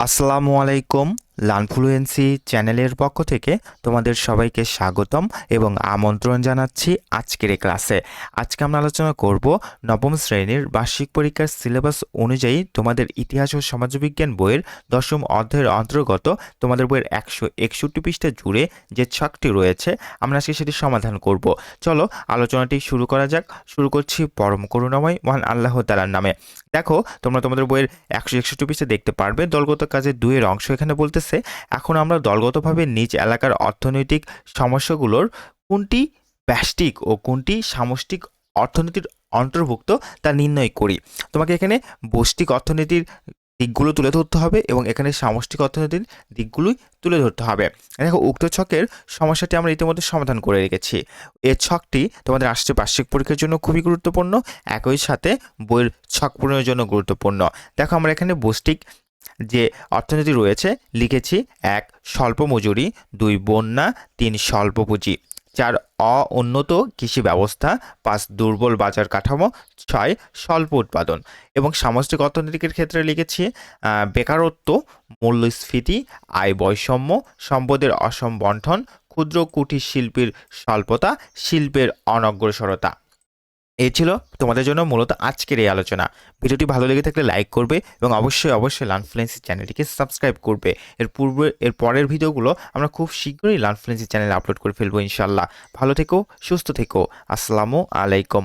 আসসালামু আলাইকুম। লার্নফ্লুয়েন্সি চ্যানেলের পক্ষ থেকে তোমাদের সবাইকে স্বাগতম এবং আমন্ত্রণ জানাচ্ছি আজকের এই ক্লাসে। আজকে আমরা আলোচনা করব নবম শ্রেণীর বার্ষিক পরীক্ষার সিলেবাস অনুযায়ী তোমাদের ইতিহাস ও সমাজবিজ্ঞান বইয়ের দশম অধ্যায়ের অন্তর্গত তোমাদের বইয়ের 161 পৃষ্ঠা জুড়ে যে ছকটি রয়েছে আমরা আজকে সেটি সমাধান করব। চলো আলোচনাটি শুরু করা যাক। শুরু করছি পরম করুণাময় মহান আল্লাহ তাআলার নামে। দেখো তোমরা তোমাদের বইয়ের 161 পৃষ্ঠা দেখতে পারবে। দলগত কাজের 2 এর অংশ এখানে বলতেছে, এখন আমরা দলগতভাবে নিজ এলাকার অর্থনৈতিক সমস্যাগুলোর কোনটি ব্যষ্টিক ও কোনটি সামষ্টিক অর্থনীতির অন্তর্ভুক্ত তা নির্ণয় করি। তোমাকে এখানে ব্যষ্টিক অর্থনীতির দিকগুলো তুলে ধরতে হবে এবং এখানে সামষ্টিক অর্থনীতির দিকগুলোই তুলে ধরতে হবে। দেখো উক্ত ছকের সমস্যাটি আমরা ইতিমধ্যে সমাধান করে রেখেছি। এই ছকটি তোমাদের আসছে বার্ষিক পরীক্ষার জন্য খুবই গুরুত্বপূর্ণ, একই সাথে বইয়ের ছক পূরণের জন্য গুরুত্বপূর্ণ। দেখো আমরা এখানে ব্যষ্টিক যে অর্থনীতি রয়েছে লিখেছি: 1 স্বল্প মজুরি, 2 বন্যা, 3 স্বল্প পুঁজি, 4 অউন্নত কৃষি ব্যবস্থা, 5 দুর্বল বাজার কাঠামো, 6 স্বল্প উৎপাদন। এবং সামষ্টিক অর্থনীতির ক্ষেত্রে লিখেছি বেকারত্ব, মূল্যস্ফীতি, আয় বৈষম্য, সম্পদের অসম বন্টন, ক্ষুদ্র কুটির শিল্পের স্বল্পতা, শিল্পের অনগ্রসরতা। এই ছিল তোমাদের জন্য মূলত আজকের এই আলোচনা। ভিডিওটি ভালো লেগে থাকলে লাইক করবে এবং অবশ্যই লার্নফ্লুয়েন্সি চ্যানেলটিকে সাবস্ক্রাইব করবে। এর পরের ভিডিওগুলো আমরা খুব শীঘ্রই লার্নফ্লুয়েন্সি চ্যানেলে আপলোড করে ফেলবো ইনশাল্লাহ। ভালো থেকো, সুস্থ থেকো। আসসালামু আলাইকুম।